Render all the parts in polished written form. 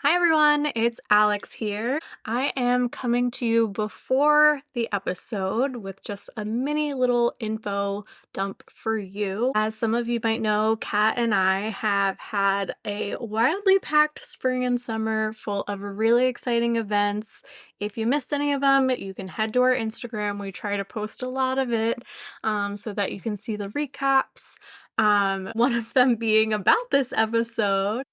Hi everyone, it's Alex here. I am coming to you before the episode with just a mini little info dump for you. As some of you might know, Kat and I have had a wildly packed spring and summer full of really exciting events. If you missed any of them, you can head to our Instagram. We try to post a lot of it so that you can see the recaps. One of them being about this episode.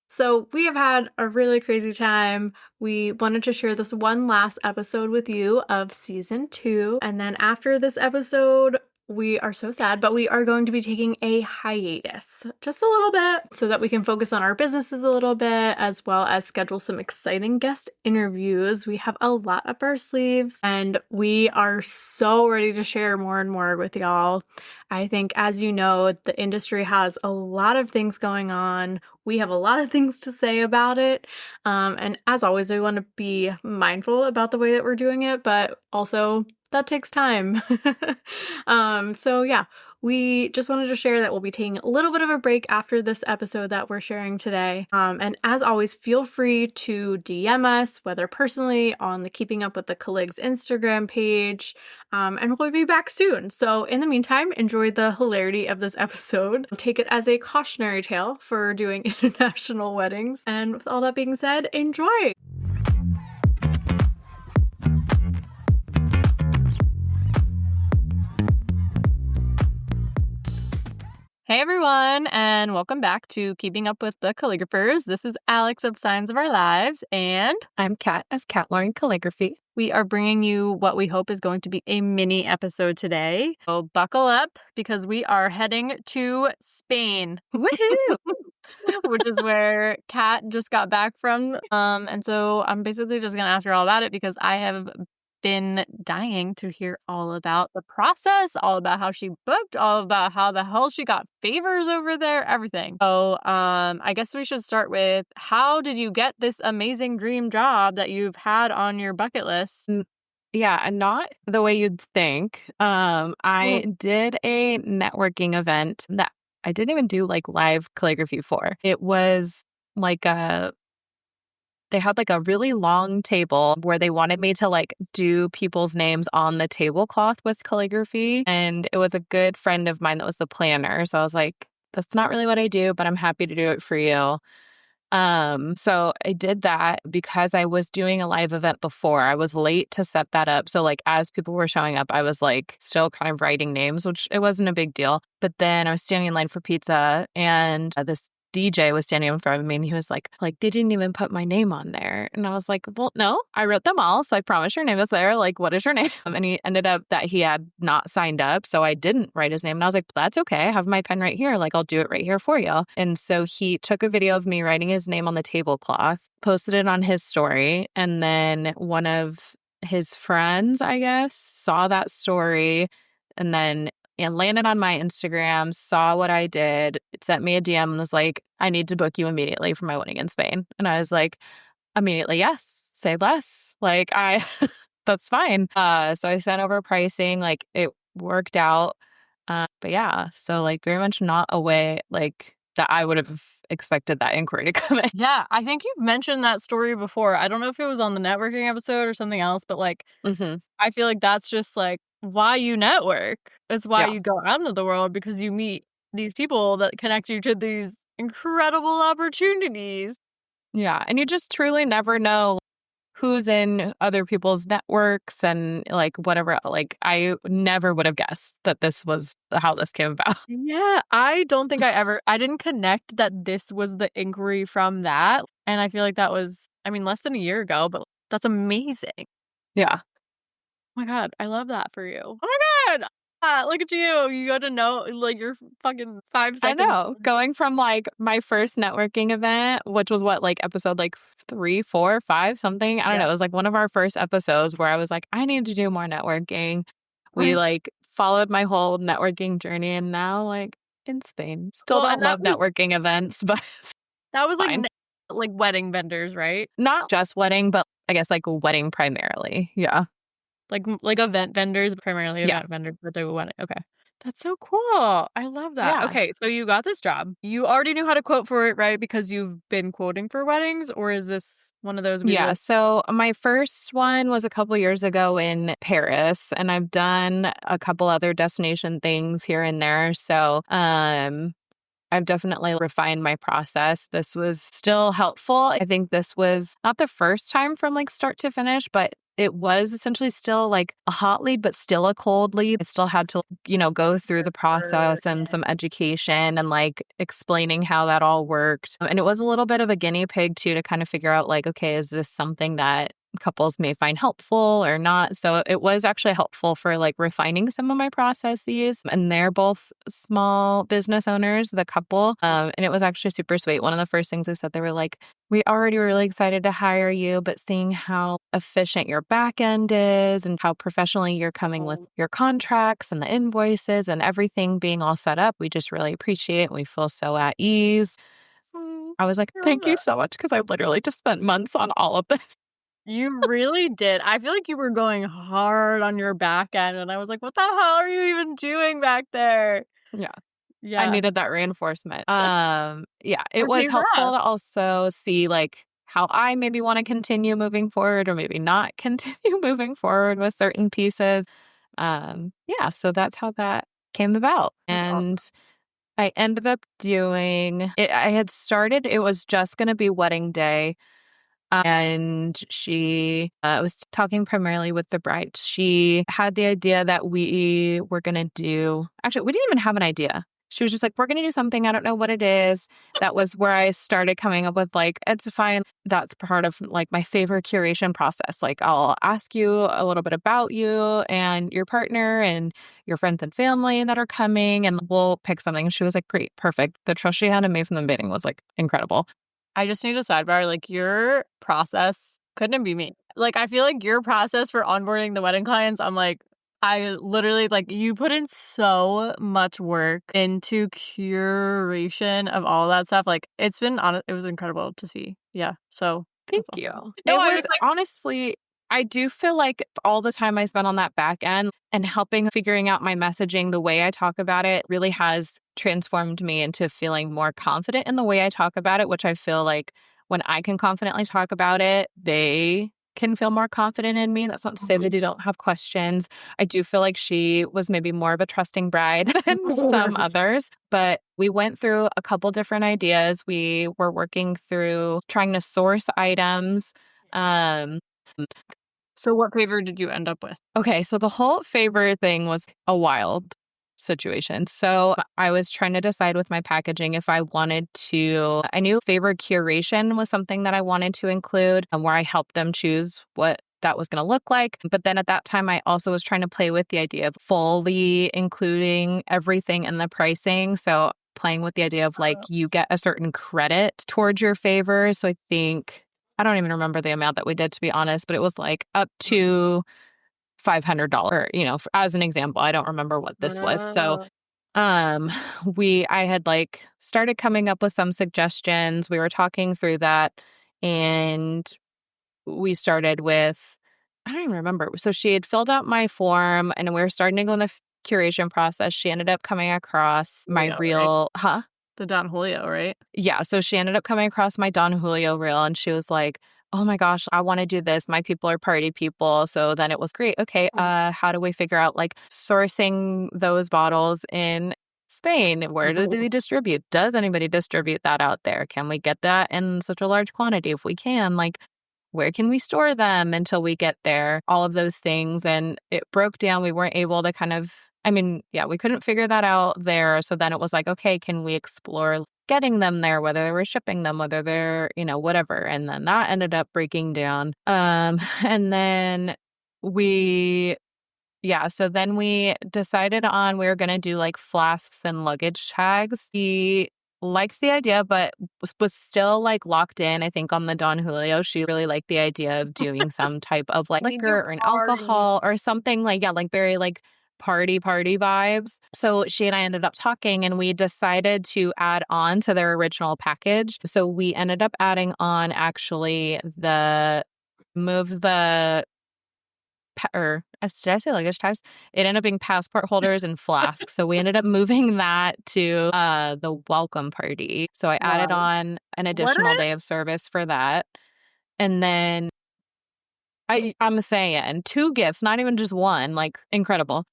So we have had a really crazy time. We wanted to share this one last episode with you of season 2. And then after this episode, we are so sad, but we are going to be taking a hiatus just a little bit so that we can focus on our businesses a little bit, as well as schedule some exciting guest interviews. We have a lot up our sleeves and we are so ready to share more and more with y'all. I think, as you know, the industry has a lot of things going on. We have a lot of things to say about it. And as always, we want to be mindful about the way that we're doing it, but also that takes time. So yeah, we just wanted to share that we'll be taking a little bit of a break after this episode that we're sharing today. And as always, feel free to DM us, whether personally on the Keeping Up with the Calligs Instagram page, and we'll be back soon. So in the meantime, enjoy the hilarity of this episode. Take it as a cautionary tale for doing international weddings. And with all that being said, enjoy! Hey everyone, and welcome back to Keeping Up with the Calligraphers. This is Alex of Signs of Our Lives, and I'm Kat of Kat Lauren Calligraphy. We are bringing you what we hope is going to be a mini episode today. So buckle up because we are heading to Spain. Woohoo! Which is where Kat just got back from. And so I'm basically just going to ask her all about it because I have been dying to hear all about the process, all about how she booked, all about how the hell she got favors over there, everything. So I guess we should start with, how did you get this amazing dream job that you've had on your bucket list? Yeah, and not the way you'd think. I did a networking event that I didn't even do like live calligraphy for. It was like they had like a really long table where they wanted me to like do people's names on the tablecloth with calligraphy. And it was a good friend of mine that was the planner. So I was like, that's not really what I do, but I'm happy to do it for you. So I did that because I was doing a live event before. I was late to set that up. So like as people were showing up, I was like still kind of writing names, which it wasn't a big deal. But then I was standing in line for pizza and this DJ was standing in front of me and he was like, they didn't even put my name on there. And I was like, well, no, I wrote them all. So I promise your name is there. Like, what is your name? And he ended up that he had not signed up. So I didn't write his name. And I was like, that's okay. I have my pen right here. Like, I'll do it right here for you. And so he took a video of me writing his name on the tablecloth, posted it on his story. And then one of his friends, I guess, saw that story and landed on my Instagram, saw what I did, sent me a DM and was like, I need to book you immediately for my wedding in Spain. And I was like, immediately, yes, say less. Like, that's fine. So I sent over pricing, like it worked out. But yeah, so like very much not a way like that I would have expected that inquiry to come in. Yeah, I think you've mentioned that story before. I don't know if it was on the networking episode or something else, but like, I feel like that's just like why you network. It's why you go out into the world, because you meet these people that connect you to these incredible opportunities. Yeah, and you just truly never know who's in other people's networks and like whatever. Like I never would have guessed that this was how this came about. Yeah, I don't think I didn't connect that this was the inquiry from that. And I feel like that was, less than a year ago, but that's amazing. Yeah. Oh my God, I love that for you. Oh my God. Look at you. You got to know, like, you're fucking 5 seconds. I know. Going from like my first networking event, which was what, like episode like 3, 4, 5, something. I don't know. It was like one of our first episodes where I was like, I need to do more networking. We like followed my whole networking journey and now like in Spain. Still don't love networking events, but that was like wedding vendors, right? Not just wedding, but I guess like wedding primarily. Yeah. Like event vendors, primarily event vendors that do a wedding. Okay. That's so cool. I love that. Yeah. Okay, so you got this job. You already knew how to quote for it, right? Because you've been quoting for weddings, or is this one of those where you're Yeah, like, so my first one was a couple years ago in Paris, and I've done a couple other destination things here and there. So, I've definitely refined my process. This was still helpful. I think this was not the first time from like start to finish, but it was essentially still like a hot lead, but still a cold lead. I still had to, go through the process and some education and like explaining how that all worked. And it was a little bit of a guinea pig too to kind of figure out like, okay, is this something that couples may find helpful or not? So it was actually helpful for like refining some of my processes. And they're both small business owners, the couple. And it was actually super sweet. One of the first things they said, they were like, we already were really excited to hire you, but seeing how efficient your back end is and how professionally you're coming with your contracts and the invoices and everything being all set up, we just really appreciate it. We feel so at ease. I was like, I love thank you that. so much because I literally just spent months on all of this. You really did. I feel like you were going hard on your back end, and I was like, what the hell are you even doing back there? Yeah. I Yeah. needed that reinforcement. Yeah, it was Okay, helpful rad. to also see like how I maybe want to continue moving forward or maybe not continue moving forward with certain pieces. Yeah, so that's how that came about. That's And awesome. I ended up doing it. I had started, it was just going to be wedding day. And she was talking primarily with the bride. She had the idea that we were going to do, actually, we didn't even have an idea. She was just like, we're going to do something. I don't know what it is. That was where I started coming up with like, it's fine. That's part of like my favorite curation process. Like, I'll ask you a little bit about you and your partner and your friends and family that are coming, and we'll pick something. And she was like, great, perfect. The trust she had in me from the beginning was like incredible. I just need a sidebar. Like, your process couldn't be me. Like, I feel like your process for onboarding the wedding clients, I'm like, I literally, like, you put in so much work into curation of all that stuff. Like, it was incredible to see. Yeah. So Thank that's you. awesome. No, It I was was like, honestly, I do feel like all the time I spent on that back end and helping figuring out my messaging, the way I talk about it really has transformed me into feeling more confident in the way I talk about it, which I feel like when I can confidently talk about it, they can feel more confident in me. That's not to say that they don't have questions. I do feel like she was maybe more of a trusting bride than some others, but we went through a couple different ideas. We were working through trying to source items. Um, so what favor did you end up with? okay, so the whole favor thing was a wild situation. So I was trying to decide with my packaging if I wanted to, I knew favor curation was something that I wanted to include and where I helped them choose what that was going to look like. But then at that time, I also was trying to play with the idea of fully including everything in the pricing. So playing with the idea of like you get a certain credit towards your favor. So I think, I don't even remember the amount that we did, to be honest, but it was like up to $500, as an example. I don't remember what this was. So um I had like started coming up with some suggestions. We were talking through that, and we started with, I don't even remember. So she had filled out my form and we were starting to go in the curation process. She ended up coming across my Julio, right? reel, huh? The Don Julio, right? Yeah, so she ended up coming across my Don Julio reel and she was like, "Oh my gosh, I want to do this. My people are party people." So then it was great. Okay, how do we figure out like sourcing those bottles in Spain? Where do they distribute? Does anybody distribute that out there? Can we get that in such a large quantity? If we can, like where can we store them until we get there? All of those things. And it broke down. We weren't able to kind of, I mean, yeah, we couldn't figure that out there. So then it was like, okay, can we explore getting them there, whether they were shipping them, whether they're, whatever. And then that ended up breaking down. And then we so then we decided on we were going to do like flasks and luggage tags. He likes the idea, but was still like locked in, I think, on the Don Julio. She really liked the idea of doing some type of like We do liquor or an party. alcohol or something like, yeah, like very like party vibes. So she and I ended up talking and we decided to add on to their original package. So we ended up adding on actually move the did I say luggage tags? It ended up being passport holders and flasks. So we ended up moving that to the welcome party. So I added Wow. on an What? additional day of service for that. And then I'm saying 2 gifts, not even just one, like incredible.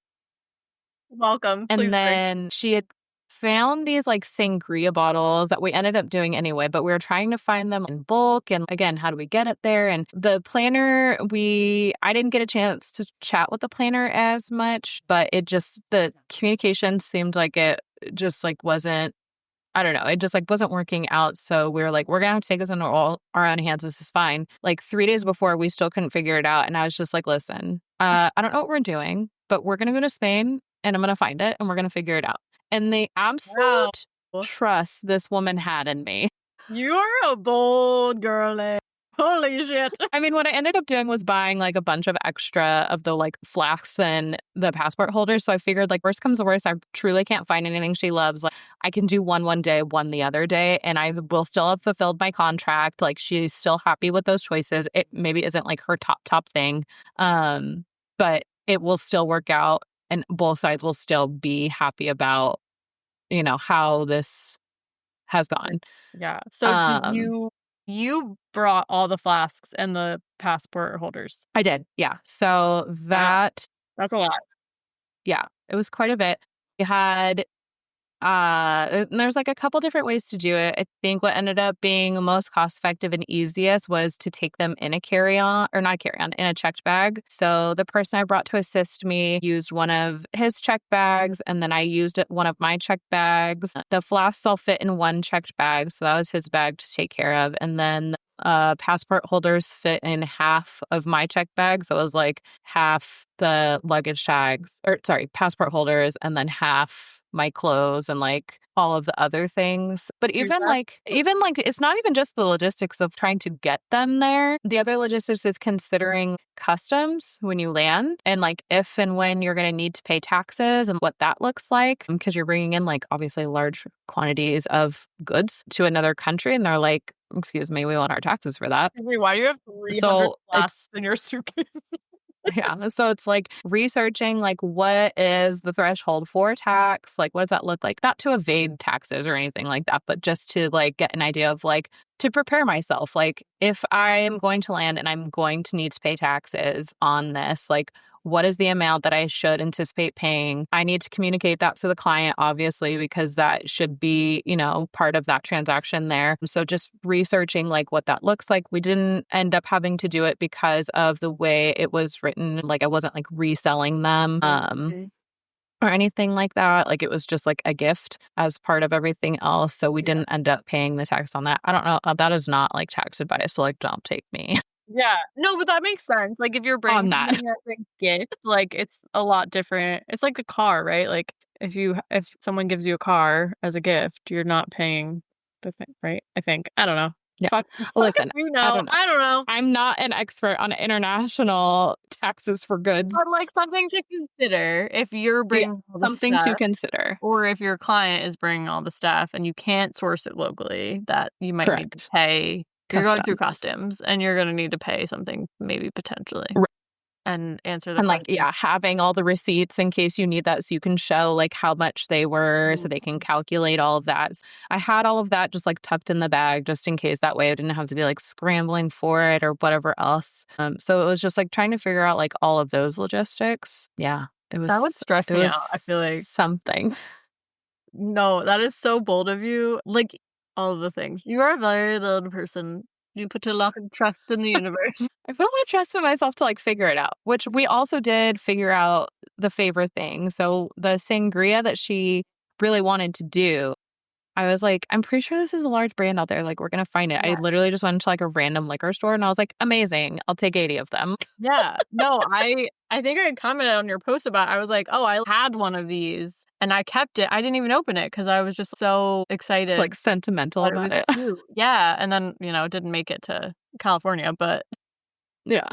Welcome. And Please drink. then she had found these like sangria bottles that we ended up doing anyway, but we were trying to find them in bulk. And again, how do we get it there? And the planner, I didn't get a chance to chat with the planner as much, but the communication seemed like it just like wasn't, I don't know. It just like wasn't working out. So we were like, we're going to have to take this into our own hands. This is fine. Like 3 days before, we still couldn't figure it out. And I was just like, listen, I don't know what we're doing, but we're going to go to Spain and I'm going to find it and we're going to figure it out. And the Wow. absolute trust this woman had in me. You're a bold girl. Holy shit. I mean, what I ended up doing was buying like a bunch of extra of the like flasks and the passport holders. So I figured like worst comes to worst, I truly can't find anything she loves. Like I can do one day, one the other day, and I will still have fulfilled my contract. Like she's still happy with those choices. It maybe isn't like her top thing, but it will still work out, and both sides will still be happy about how this has gone. Yeah. So did you brought all the flasks and the passport holders? I did, yeah. So Wow. that. That's a lot. Yeah, it was quite a bit. We had there's like a couple different ways to do it. I think what ended up being most cost effective and easiest was to take them in a carry-on, or not carry-on, in a checked bag. So the person I brought to assist me used one of his checked bags, and then I used one of my checked bags. The flasks all fit in one checked bag, so that was his bag to take care of. And then passport holders fit in half of my check bag. So it was like half the luggage tags, or sorry, passport holders, and then half my clothes and like all of the other things. But even like it's not even just the logistics of trying to get them there. The other logistics is considering customs when you land, and like if and when you're going to need to pay taxes and what that looks like, because you're bringing in like obviously large quantities of goods to another country, and they're like, excuse me, we want our taxes for that. Wait, why do you have 300 So flasks in your suitcase? yeah. So it's like researching like what is the threshold for tax? Like what does that look like? Not to evade taxes or anything like that, but just to like get an idea of like to prepare myself. Like if I'm going to land and I'm going to need to pay taxes on this, like what is the amount that I should anticipate paying? I need to communicate that to the client, obviously, because that should be, part of that transaction there. So just researching like what that looks like. We didn't end up having to do it because of the way it was written. Like I wasn't like reselling them. Or anything like that. Like it was just like a gift as part of everything else. So we didn't end up paying the tax on that. I don't know. That is not like tax advice. So like, don't take me Yeah. No, but that makes sense. Like if you're on bringing that. something as a gift, like it's a lot different. It's like a car, right? Like if someone gives you a car as a gift, you're not paying the thing, right? I think. I don't know. Yeah. Fuck, Listen, you I know. don't know. I don't know. I'm not an expert on international taxes for goods. But like something to consider if you're bringing all the Something to stuff, consider. or if your client is bringing all the stuff and you can't source it locally, that you might need to Correct. pay. You're going through Customs. customs and you're going to need to pay something maybe potentially Right. and answer the And like, question. yeah, having all the receipts in case you need that so you can show like how much they were so they can calculate all of that. I had all of that just like tucked in the bag just in case, that way I didn't have to be like scrambling for it or whatever else. So it was just like trying to figure out like all of those logistics. Yeah, That would stress it me was out, I feel like. something. No, that is so bold of you. Like all of the things. You are a very bold person. You put a lot of trust in the universe. I put a lot of trust in myself to like figure it out, which we also did figure out the favorite thing. So the sangria that she really wanted to do, I was like, I'm pretty sure this is a large brand out there. Like, we're going to find it. I Yeah. literally just went to like a random liquor store and I was like, amazing. I'll take 80 of them. Yeah. No, I think I had commented on your post about it. I was like, oh, I had one of these and I kept it. I didn't even open it because I was just so excited. It's like sentimental about it. Cute. Yeah. And then, it didn't make it to California, but Yeah.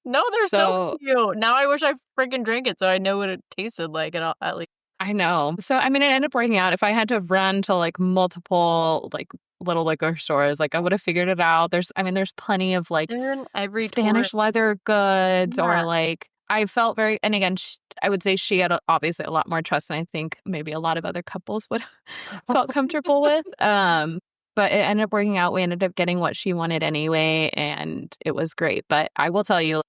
no, they're so cute. Now I wish I freaking drank it so I know what it tasted like at least. I know. So, I mean, it ended up working out. If I had to have run to like multiple like little liquor stores, like I would have figured it out. There's plenty of like They're in every Spanish leather goods or Yeah. like I felt very, and again, I would say she had obviously a lot more trust than I think maybe a lot of other couples would felt comfortable with. But it ended up working out. We ended up getting what she wanted anyway, and it was great. But I will tell you,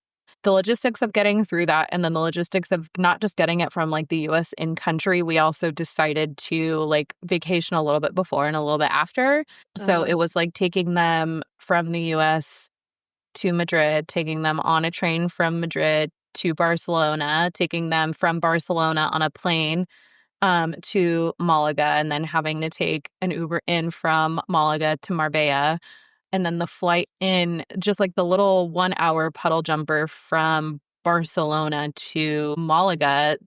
the logistics of getting through that, and then the logistics of not just getting it from like the US in country, we also decided to like vacation a little bit before and a little bit after. So it was like taking them from the US to Madrid, taking them on a train from Madrid to Barcelona, taking them from Barcelona on a plane to Malaga, and then having to take an Uber in from Malaga to Marbella. And then the flight in, just like the little 1 hour puddle jumper from Barcelona to Malaga,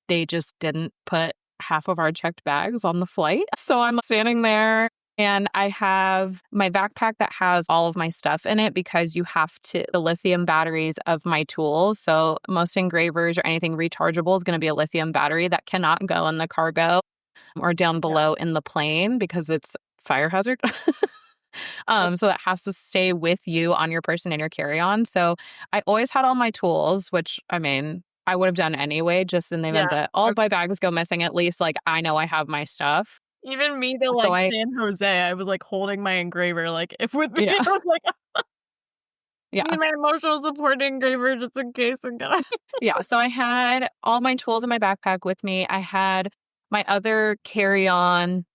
they just didn't put half of our checked bags on the flight. So I'm standing there and I have my backpack that has all of my stuff in it because you have to, the lithium batteries of my tools. So most engravers or anything rechargeable is going to be a lithium battery that cannot go in the cargo or down below in the plane because it's fire hazard. So that has to stay with you on your person in your carry-on. So I always had all my tools, which I mean, I would have done anyway, just in the event that all of my bags go missing, at least like I know I have my stuff. Even me to, So like, San Jose, I was, like, holding my engraver, like, if with me, yeah, I was like, I yeah, need my emotional support engraver just in case I'm gonna yeah. So I had all my tools in my backpack with me. I had my other carry-on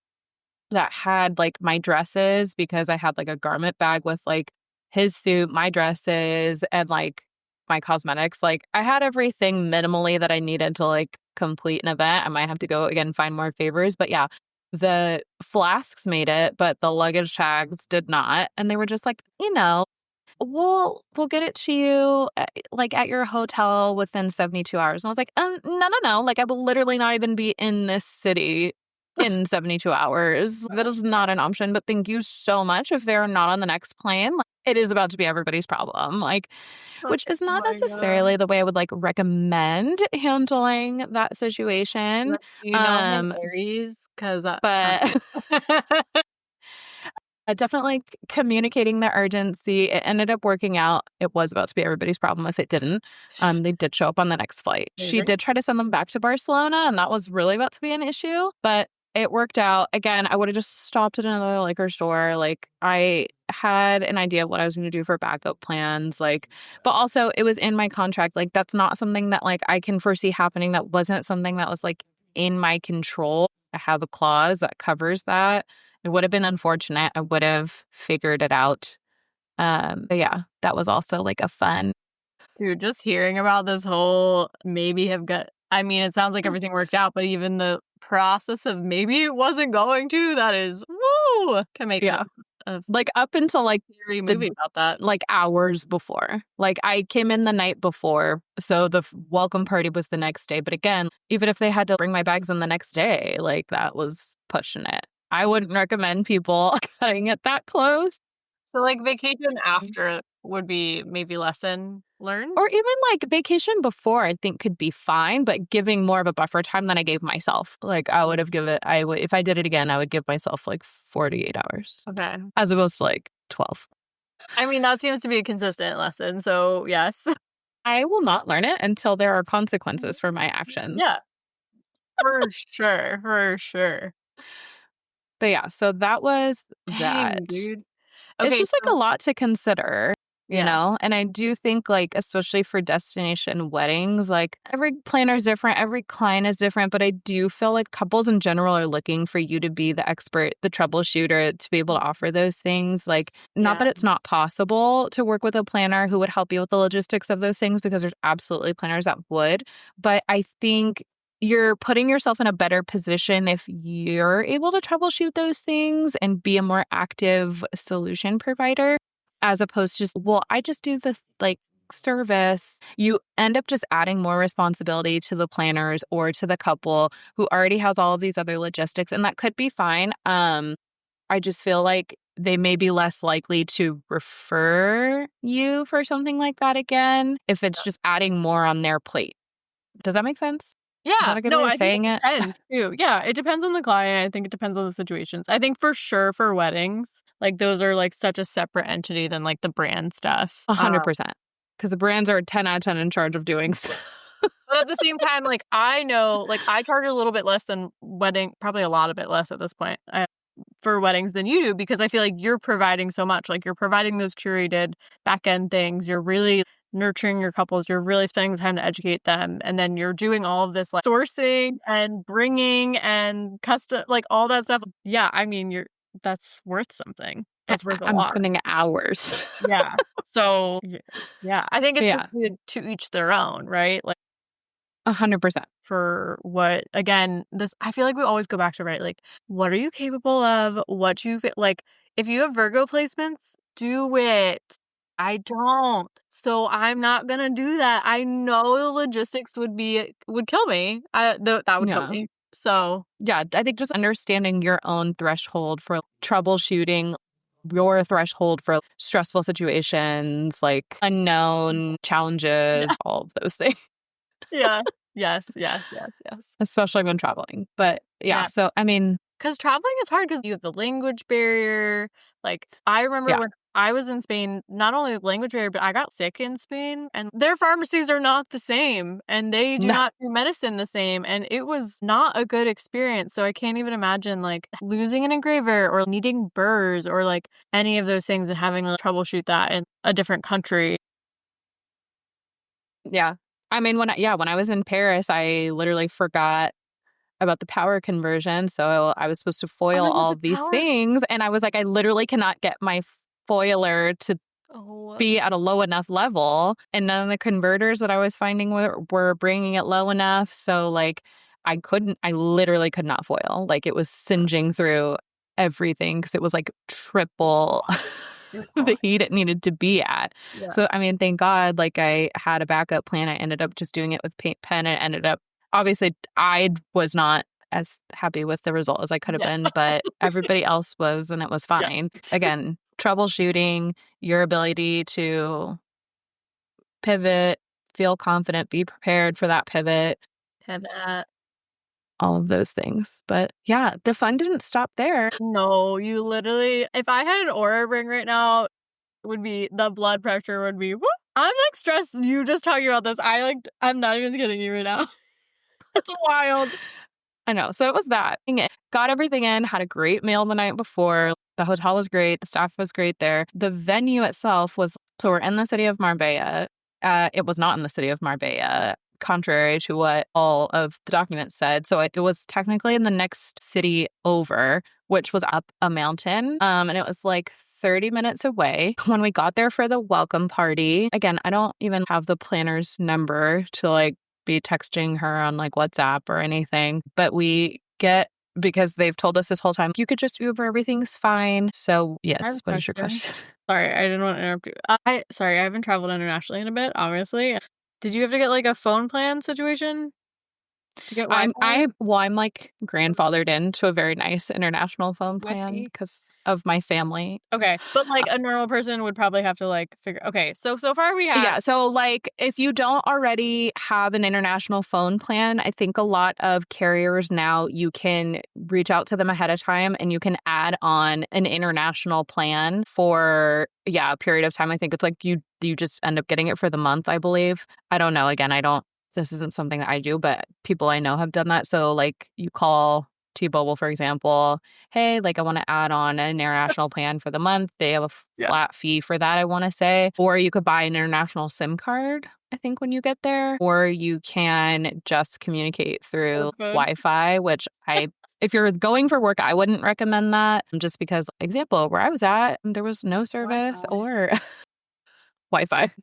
that had like my dresses because I had like a garment bag with like his suit, my dresses, and like my cosmetics. Like I had everything minimally that I needed to like complete an event. I might have to go again find more favors. But yeah, the flasks made it, but the luggage tags did not. And they were just like, we'll get it to you like at your hotel within 72 hours. And I was like, no. Like I will literally not even be in this city in 72 hours. That is not an option. But thank you so much. If they're not on the next plane, like, it is about to be everybody's problem. Like, which is Oh not my god. necessarily the way I would like recommend handling that situation. Like, do you know my Um, Aries? 'Cause, but definitely communicating the urgency. It ended up working out. It was about to be everybody's problem if it didn't. They did show up on the next flight. She Amazing. did try to send them back to Barcelona, and that was really about to be an issue. But it worked out. Again, I would have just stopped at another liquor store. Like I had an idea of what I was going to do for backup plans. Like, but also it was in my contract. Like that's not something that like I can foresee happening. That wasn't something that was like in my control. I have a clause that covers that. It would have been unfortunate. I would have figured it out. But yeah, that was also like a fun. Dude, just hearing about this whole maybe have got I mean, it sounds like everything worked out, but even the process of maybe it wasn't going to, that is woo! Can make Yeah. a Like up until like theory movie the about that. like hours before. Like I came in the night before, so the welcome party was the next day. But again, even if they had to bring my bags in the next day, like that was pushing it. I wouldn't recommend people cutting it that close. So, like, vacation after would be maybe lesson learned? Or even like vacation before, I think could be fine, but giving more of a buffer time than I gave myself. Like I would have given I would if I did it again, I would give myself like 48 hours Okay. as opposed to like 12. I mean, that seems to be a consistent lesson, so yes. I will not learn it until there are consequences for my actions. Yeah, for sure, for sure. But yeah, so that was Dang, that. dude. It's Okay, just like a so lot to consider, you yeah, know? And I do think like especially for destination weddings, like every planner is different, every client is different, but I do feel like couples in general are looking for you to be the expert, the troubleshooter to be able to offer those things. Like not yeah, that it's not possible to work with a planner who would help you with the logistics of those things because there's absolutely planners that would, but I think you're putting yourself in a better position if you're able to troubleshoot those things and be a more active solution provider as opposed to just, well, I just do the like service. You end up just adding more responsibility to the planners or to the couple who already has all of these other logistics, and that could be fine. I just feel like they may be less likely to refer you for something like that again if it's just adding more on their plate. Does that make sense? Is yeah. that a good No, way of I think saying it it? depends too. Yeah, it depends on the client. I think it depends on the situations. I think for sure for weddings, like those are like such a separate entity than like the brand stuff. 100%. because the brands are 10 out of 10 in charge of doing stuff. But at the same time, like, I know, like, I charge a little bit less than probably a lot a bit less at this point, for weddings than you do, because I feel like you're providing so much. Like, you're providing those curated back end things. You're really nurturing your couples. You're really spending the time to educate them. And then you're doing all of this, like, sourcing and bringing and custom, like, all that stuff. Yeah, I mean, that's worth something. That's worth a I'm lot. spending hours. Yeah. So, yeah, I think it's just Yeah, to each their own, right? Like, 100%. for what, again, this, I feel like we always go back to, right, like, what are you capable of? What you like, if you have Virgo placements, do it. I don't. So I'm not gonna do that. I know the logistics would kill me. That would kill Yeah. me. So, Yeah, I think just understanding your own threshold for troubleshooting, your threshold for stressful situations, like unknown yeah. challenges, all of those things, Yeah. Yes, yes, yes, yes. especially when traveling. But yeah, Yeah. so I mean, 'Cause traveling is hard because you have the language barrier. Like, I remember yeah, when I was in Spain, not only the language barrier, but I got sick in Spain, and their pharmacies are not the same, and they do no, not do medicine the same, and it was not a good experience, so I can't even imagine, like, losing an engraver or needing burrs or, like, any of those things and having to troubleshoot that in a different country. yeah. I mean, when I was in Paris, I literally forgot about the power conversion. So I was supposed to Oh, foil yeah, all the of these power. things. And I was like, I literally cannot get my foiler to Oh, be at a low enough level. And none of the converters that I was finding were bringing it low enough. So, like, I literally could not foil. Like, it was singeing through everything because it was like triple wow. the heat it needed to be at. Yeah. So, I mean, thank God, like, I had a backup plan. I ended up just doing it with paint pen and ended up, obviously, I was not as happy with the result as I could have Yeah. been, but everybody else was, and it was Yeah. fine. Again, troubleshooting, your ability to pivot, feel confident, be prepared for that pivot, Have that. all of those things. But yeah, the fun didn't stop there. No, you literally, if I had an aura ring right now, would be the blood pressure would be, whoop. I'm, like, stressed you just talking about this. I'm not even kidding you right now. It's wild. I know. So it was that. Got everything in, had a great meal the night before. The hotel was great. The staff was great there. The venue itself was, so we're in the city of Marbella. It was not in the city of Marbella, contrary to what all of the documents said. So it was technically in the next city over, which was up a mountain. And it was like 30 minutes away. When we got there for the welcome party, again, I don't even have the planner's number to like be texting her on like WhatsApp or anything, but we get, because they've told us this whole time, you could just Uber, everything's fine. So I have yes, a what is your question. question? Sorry, I didn't want to interrupt you. Sorry, I haven't traveled internationally in a bit, obviously. Did you have to get, like, a phone plan situation to get Wi-Fi? I'm like grandfathered into a very nice international phone plan Wi-Fi? because of my family. Okay, but, like, a normal person would probably have to, like, figure, okay, so far we have. Yeah, so like if you don't already have an international phone plan, I think a lot of carriers now, you can reach out to them ahead of time and you can add on an international plan for, yeah, a period of time. I think it's like you just end up getting it for the month, I believe. I don't know. Again, this isn't something that I do, but people I know have done that. So like you call T-Mobile, for example, hey, like I want to add on an international plan for the month. They have a Yeah. flat fee for that, I want to say. Or you could buy an international SIM card, I think, when you get there. Or you can just communicate through Work phone. Wi-Fi, which if you're going for work, I wouldn't recommend that just because, example, where I was at, there was no service Wi-Fi. or Wi-Fi.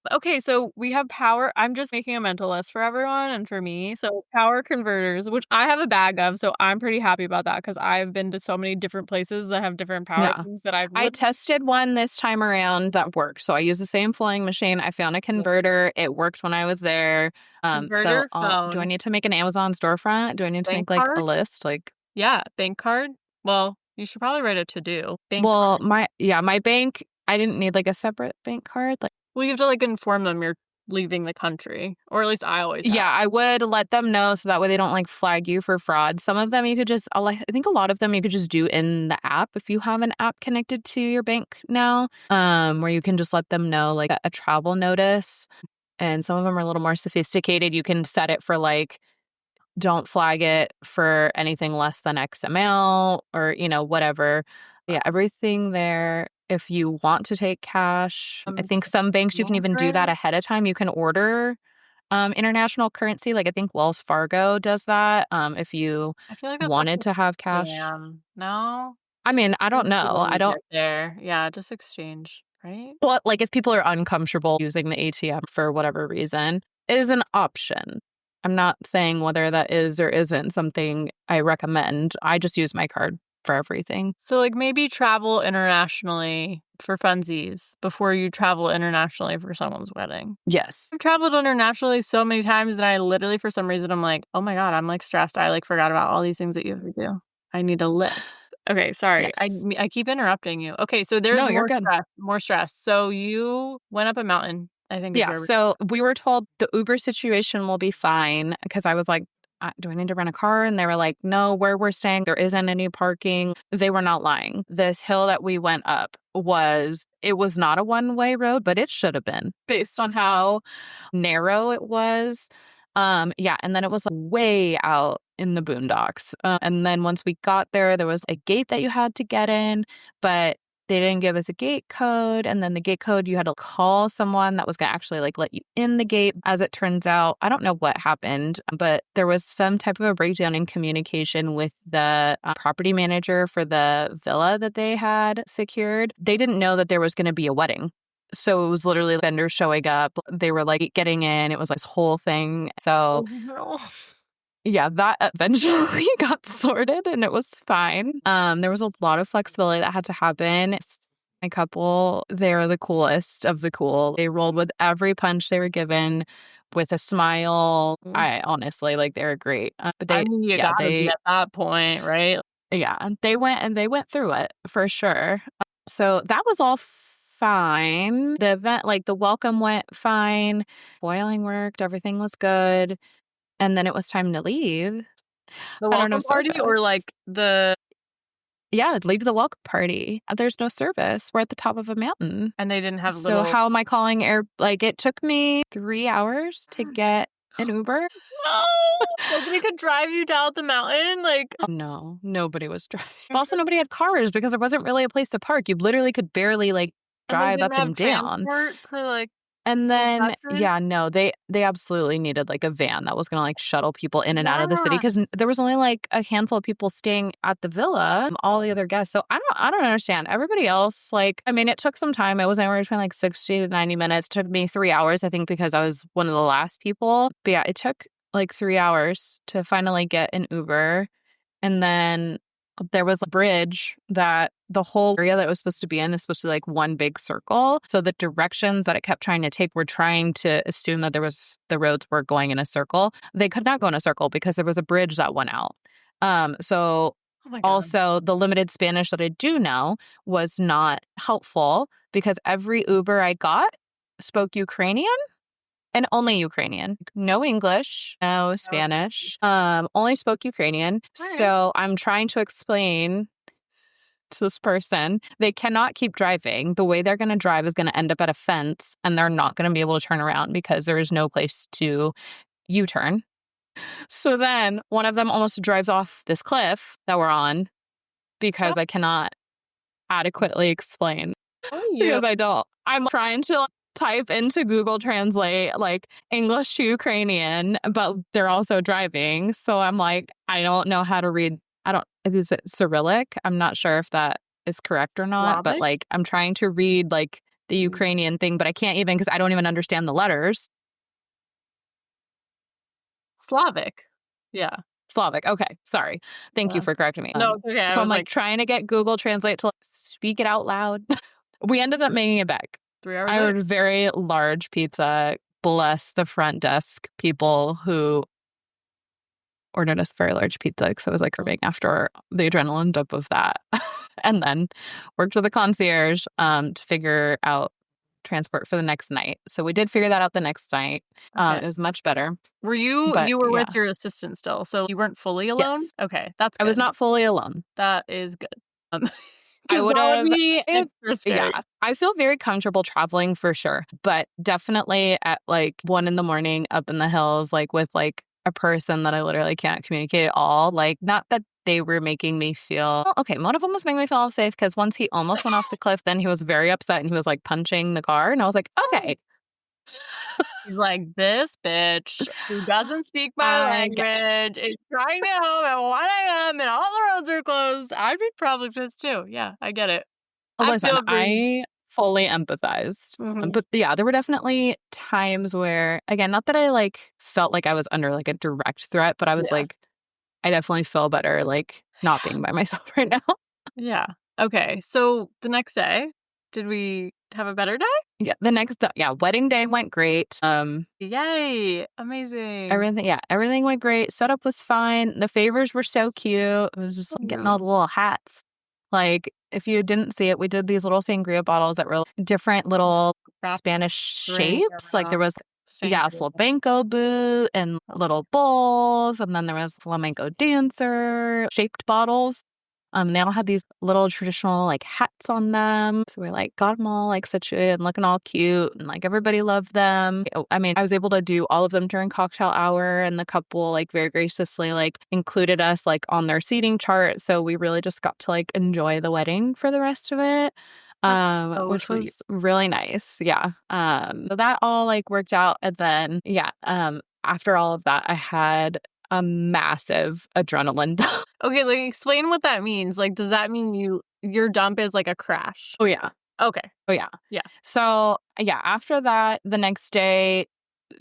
Okay, so we have power. I'm just making a mental list for everyone and for me. So power converters, which I have a bag of, so I'm pretty happy about that because I've been to so many different places that have different power Yeah. things that I've I tested one this time around that worked. So I used the same flowing machine. I found a converter. It worked when I was there. So converter do I phone, need to make an Amazon storefront? Do I need to bank make like a card. list? Like, Yeah, bank card. Well, you should probably write a to do bank well, card. my bank, I didn't need like a separate bank card. Like, Well, you have to, like, inform them you're leaving the country, or at least I always have. Yeah, I would let them know so that way they don't like flag you for fraud. Some of them you could just, I think a lot of them you could just do in the app if you have an app connected to your bank now, where you can just let them know like a travel notice. And some of them are a little more sophisticated. You can set it for like, don't flag it for anything less than X amount or, whatever. Yeah, everything there. If you want to take cash, I think some banks you can even do that ahead of time. You can order international currency. Like I think Wells Fargo does that. If you I feel like that's such wanted a to have cash. scam. No? I Just mean, I don't exchange it know. when I you don't, get there. Yeah, just exchange, right? well, like if people are uncomfortable using the ATM for whatever reason, it is an option. I'm not saying whether that is or isn't something I recommend. I just use my card for everything. So, like, maybe travel internationally for funsies before you travel internationally for someone's wedding. Yes. I've traveled internationally so many times that I literally, for some reason, I'm like, "Oh my god, I'm, like, stressed. I, like, forgot about all these things that you have to do. I need a list." Okay, sorry. Yes. I keep interrupting you. Okay, so there's No, you're good. more stress. So you went up a mountain, I think is Yeah, where we so we were told the Uber situation will be fine because I was like, do I need to rent a car? And they were like, no, where we're staying, there isn't any parking. They were not lying. This hill that we went up it was not a one-way road, but it should have been based on how narrow it was. Yeah, and then it was like, way out in the boondocks. And then once we got there, there was a gate that you had to get in, but they didn't give us a gate code. And then the gate code, you had to call someone that was going to actually like let you in the gate. As it turns out, I don't know what happened, but there was some type of a breakdown in communication with the property manager for the villa that they had secured. They didn't know that there was going to be a wedding. So it was literally vendors showing up. They were like getting in. It was like this whole thing. So Oh, no. yeah, that eventually got sorted and it was fine. There was a lot of flexibility that had to happen. My couple, they're the coolest of the cool. They rolled with every punch they were given with a smile. I honestly, like, they were great. But I mean, you gotta be at that point, right? they went through it for sure. So that was all fine. The event, like the welcome went fine. Boiling worked. Everything was good. And then it was time to leave. The I don't know welcome party or, like, service. the Yeah, leave the welcome party. There's no service. We're at the top of a mountain. and they didn't have So little how am I calling like it took me 3 hours to get an Uber. No! Nobody could drive you down the mountain? Like, No, nobody was driving. Also, nobody had cars because there wasn't really a place to park. You literally could barely like and they drive didn't up have and down. transport to, like, And the then, attraction? yeah, no, they absolutely needed like a van that was gonna like shuttle people in and out of the city Yeah. because there was only like a handful of people staying at the villa, all the other guests. So I don't understand. Everybody else, like, I mean, it took some time. It was anywhere between like 60 to 90 minutes. It took me 3 hours, I think, because I was one of the last people. But yeah, it took like 3 hours to finally get an Uber. And then there was a bridge that the whole area that it was supposed to be in is supposed to be like one big circle. So the directions that it kept trying to take were trying to assume that the roads were going in a circle. They could not go in a circle because there was a bridge that went out. So Oh my god. also the limited Spanish that I do know was not helpful because every Uber I got spoke Ukrainian and only Ukrainian. No English, no Okay. Spanish. Only spoke Ukrainian. Alright. So I'm trying to explain to this person they cannot keep driving. The way they're going to drive is going to end up at a fence and they're not going to be able to turn around because there is no place to U-turn. So then one of them almost drives off this cliff that we're on because I cannot adequately explain. How are you? Because I don't. I'm trying to like, type into Google Translate like English to Ukrainian, but they're also driving. So I'm like, I don't know how to read. Is it Cyrillic? I'm not sure if that is correct or not, but Slavic? like I'm trying to read like the Ukrainian thing, but I can't even because I don't even understand the letters. Slavic. Yeah. Slavic. Okay. Sorry. Thank you Yeah. for correcting me. No, it's okay. I So I'm was like like, trying to get Google Translate to like, speak it out loud. We ended up making it back. 3 hours I later. ordered a very large pizza. Bless the front desk people who ordered us a very large pizza because I was like starving after the adrenaline dump of that. And then worked with a concierge to figure out transport for the next night. So we did figure that out the next night. Okay. It was much better. You were with Yeah. your assistant still, so you weren't fully alone? Yes. Okay, that's I was good. not fully alone. That is good. Um, I 'cause would that would have, be extra scary. yeah, I feel very comfortable traveling for sure, but definitely at like 1 in the morning up in the hills, like with like a person that I literally can't communicate at all. Like, not that they were making me feel, well, okay, one of them was making me feel safe because once he almost went off the cliff, then he was very upset and he was like punching the car. And I was like, okay, He's like, "This bitch who doesn't speak my I get it. language is trying to get home at 1 a.m. and all the roads are closed." I'd be probably pissed too. Yeah, I get it. I Listen, feel for you. I fully empathized. Mhm. But yeah, there were definitely times where, again, not that I like felt like I was under like a direct threat, but I was Yeah. like, I definitely feel better like not being by myself right now. Yeah. Okay, so the next day, did we have a better day? Yeah, yeah, wedding day went great. Yay! Amazing. Everything went great. Setup was fine. The favors were so cute. It was just like, getting all Mhm. the little hats. Like, if you didn't see it, we did these little sangria bottles that were different little Wrap Spanish string shapes. Like there around was, yeah, a sangria. flamenco boot and little bowls, and then there was flamenco dancer shaped bottles. They all had these little traditional like hats on them. So we like got them all like situated and looking all cute, and like everybody loved them. I mean, I was able to do all of them during cocktail hour, and the couple like very graciously like included us like on their seating chart. So we really just got to like enjoy the wedding for the rest of it. That's so Which sweet. was really nice. Yeah. So that all like worked out. And then yeah, after all of that, I had a massive adrenaline dump. Okay, like, explain what that means. Like, does that mean your dump is like a crash? Oh yeah. Okay. Oh, yeah. Yeah. So, yeah, after that, the next day,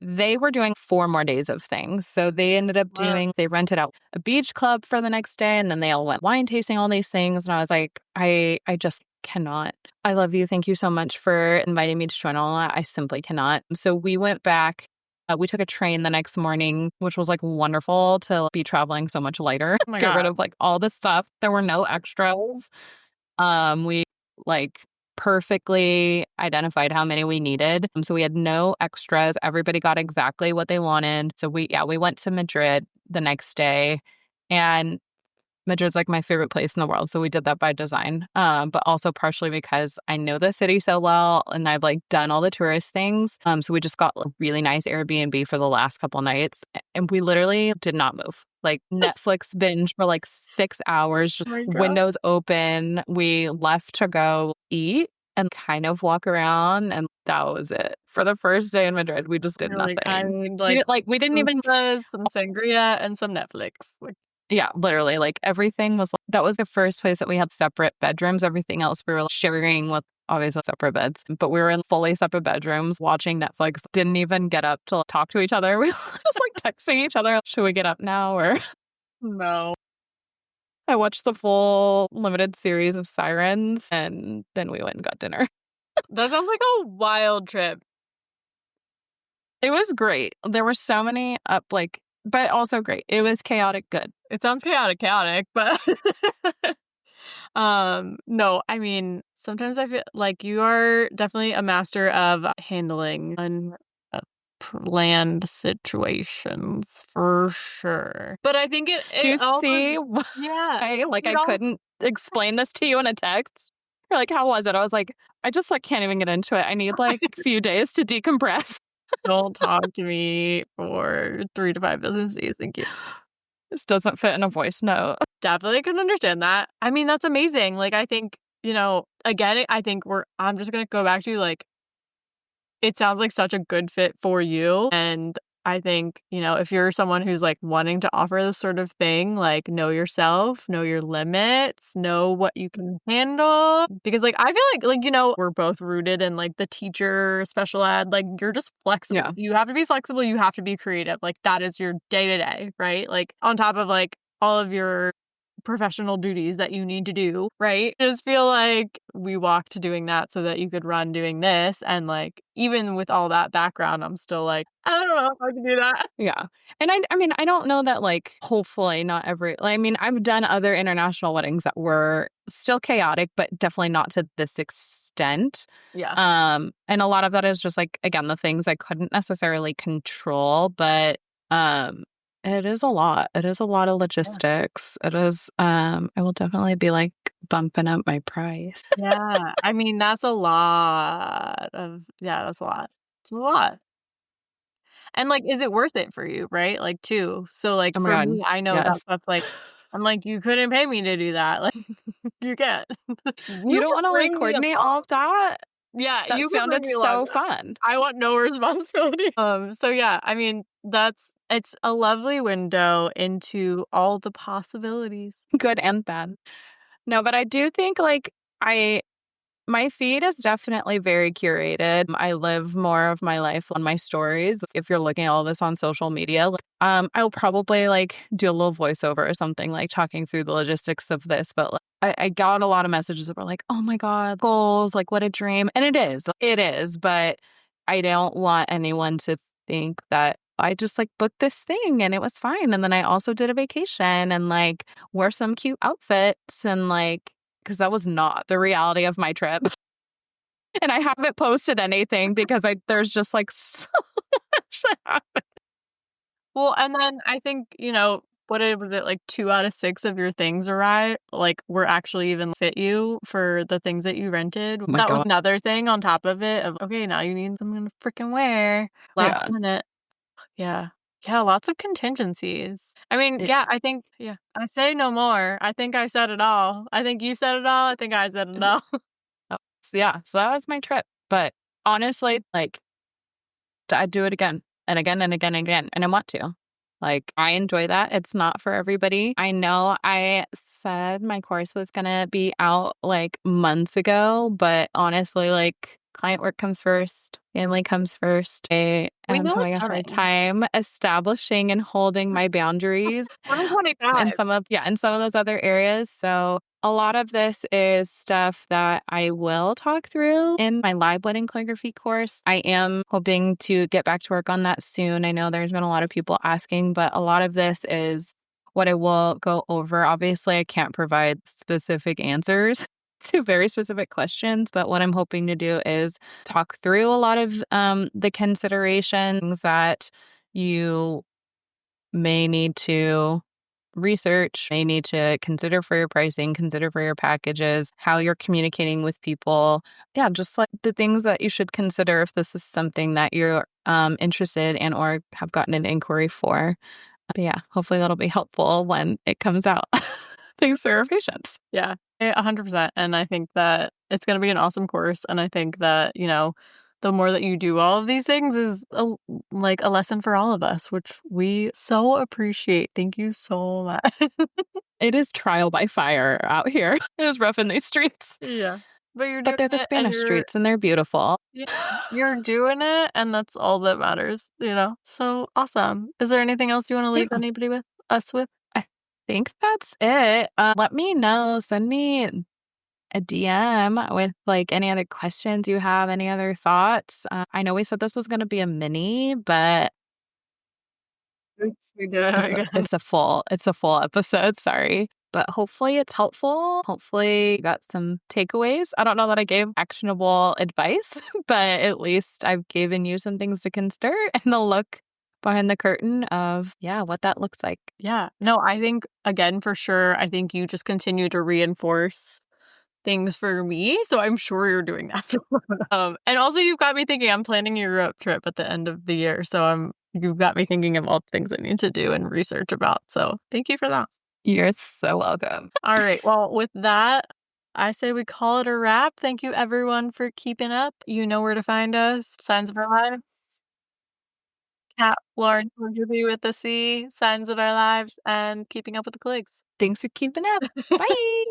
they were doing 4 more days of things. So Wow. they rented out a beach club for the next day, and then they all went wine tasting, all these things. And I was like, I just cannot. I love you. Thank you so much for inviting me to join all that. I simply cannot. So we went back. We took a train the next morning, which was like wonderful to be traveling so much lighter, Oh my get god. rid of like all the stuff. There were no extras. We like perfectly identified how many we needed. So we had no extras. Everybody got exactly what they wanted. So we went to Madrid the next day, and Madrid's like my favorite place in the world. So we did that by design. But also partially because I know the city so well and I've like done all the tourist things. So we just got a really nice Airbnb for the last couple nights, and we literally did not move. Like Netflix binge for like 6 hours, Oh just my god. windows open. We left to go eat and kind of walk around, and that was it. For the first day in Madrid, we just did You're like, I nothing. need like We didn't some even. pizzas, some sangria, and some Netflix. Like, Yeah, literally, like, everything was that was the first place that we had separate bedrooms. Everything else we were like, sharing with obviously separate beds, but we were in fully separate bedrooms watching Netflix. Didn't even get up to talk to each other. We were just like texting each other, should we get up now? Or no. I watched the full limited series of Sirens, and then we went and got dinner. That sounds like a wild trip. It was great. There were so many but also great. It was chaotic good. It sounds chaotic, but no, I mean, sometimes I feel like you are definitely a master of handling unplanned situations for sure. But I think Do you it also, see yeah, why, like, it I couldn't explain this to you in a text? You're like, "How was it?" I was like, "I just, like, can't even get into it. I need, like, a few days to decompress." don't talk to me for 3 to 5 business days, thank you. This doesn't fit in a voice note. Definitely can understand that. I mean, that's amazing. Like, I think, again, I think I'm just gonna go back to, like, it sounds like such a good fit for you, and I think, if you're someone who's, like, wanting to offer this sort of thing, like, know yourself, know your limits, know what you can handle, because, like, I feel like, we're both rooted in, like, the teacher, special ed, like, you're just flexible. Yeah. You have to be flexible, you have to be creative, like, that is your day-to-day, right? Like, on top of, like, all of your professional duties that you need to do, right? I just feel like we walked doing that so that you could run doing this. And like, even with all that background, I'm still like, I don't know if I can do that. Yeah. And I mean, I don't know that, like, hopefully not every I mean, I've done other international weddings that were still chaotic, but definitely not to this extent. Yeah. And a lot of that is just like, again, the things I couldn't necessarily control, but um it is a lot. It is a lot of Yeah. logistics. It is I will definitely be like bumping up my price. Yeah. I mean, that's a lot of yeah, that's a lot. It's a lot. And, like, is it worth it for you, right? Like, too. So, like, Oh my for God. me, I know that Yes. that's, like I'm like, "You couldn't pay me to do that." Like, you can't. You You don't can want to like bring me a coordinate all of log. that? Yeah, That you can bring sounded me a log. so fun. I want no responsibility. So yeah, I mean, it's a lovely window into all the possibilities. Good and bad. No, but I do think like I my feed is definitely very curated. I live more of my life on my stories. If you're looking at all this on social media, I'll probably like do a little voiceover or something like talking through the logistics of this. But like, I got a lot of messages that were like, "Oh my God, goals! Like what a dream!" And it is. But I don't want anyone to think that I just like booked this thing and it was fine. And then I also did a vacation and like wore some cute outfits and like because that was not the reality of my trip. And I haven't posted anything because there's just like so much that happened. Well, and then I think, was it like 2 out of 6 of your things were actually even fit you for the things that you rented? Oh my That was God. another thing on top of it of, "Okay, now you need something to freaking wear." Last Yeah. minute. Yeah. Yeah, lots of contingencies. I mean, It, yeah, I think yeah. I say no more. I think I said it all. I think you said it all. I think I said it all. oh, yeah. So that was my trip. But honestly, like I'd do it again and again and again and again. And I want to. Like, I enjoy that. It's not for everybody. I know I said my course was going to be out like months ago, but honestly, like, client work comes first, family comes first. I We am know having it's a hard coming. time establishing and holding my boundaries 2025. in in some of those other areas. So a lot of this is stuff that I will talk through in my live wedding calligraphy course. I am hoping to get back to work on that soon. I know there's been a lot of people asking, but a lot of this is what I will go over. Obviously, I can't provide specific answers to very specific questions, but what I'm hoping to do is talk through a lot of the considerations that you may need to research, may need to consider for your pricing, consider for your packages, how you're communicating with people. Yeah, just like the things that you should consider if this is something that you're interested in or have gotten an inquiry for. But yeah, hopefully that'll be helpful when it comes out. Thanks for your patience. Yeah, 100%, and I think that it's gonna be an awesome course, and I think that, the more that you do all of these things is a lesson for all of us, which we so appreciate. Thank you so much. It is trial by fire out here. It is rough in these streets, Yeah, but you're but doing they're the it, and Spanish streets and they're beautiful. yeah, you're doing it, and that's all that matters, So, awesome. Is there anything else you wanna leave Yeah. anybody with us with? I think that's it. Let me know. Send me a DM with like any other questions you have, any other thoughts. I know we said this was going to be a mini, but Oops, we did it again. it's a full episode. Sorry. But hopefully it's helpful. Hopefully you got some takeaways. I don't know that I gave actionable advice, but at least I've given you some things to consider and a look behind the curtain of, yeah, what that looks like. Yeah. No, I think, again, for sure, I think you just continue to reinforce things for me, so I'm sure you're doing that. And also you've got me thinking I'm planning your Europe trip at the end of the year, so you've got me thinking of all the things I need to do and research about, so thank you for that. You're so welcome. All right, well, with that, I say we call it a wrap. Thank you everyone for keeping up. You know where to find us. Signs of Our Lives, Cat Lauren Calligraphy with the C, Signs of Our Lives, and Keeping Up with the Clicks. Thanks for keeping up. Bye.